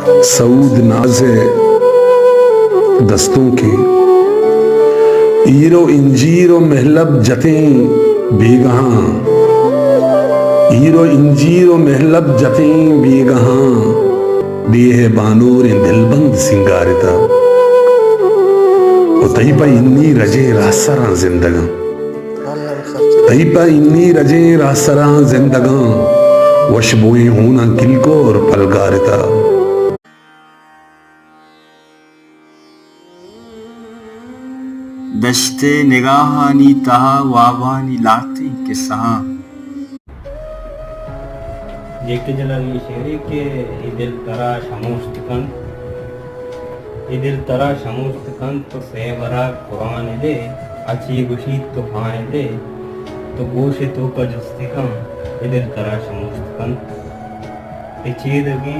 सऊद नाज़े दस्तों की ईरो इंजीरो महलब जतें बेगहां, ईरो इंजीरो महलब जतें बेगहां, बेह बानूर दिलबंद सिंगारिता तईपा इन्नी रजे रासरा जिंदगा, तईपा इन्नी रजे रासरा जिंदगा वशबोए होना किलको और पलगारिता। दश्ते निगाहानी तहा वावानी लाती के सहा। देखते जला ये शेरी के इदिल तरा शमोस्तकन, इदिल तरा शमोस्तकन तो सेवरा कुरान दे अच्छी गुशी तो भाए दे तो गोशे तो का जस्तिकन इदिल तरा शमोस्तकन इचीदगी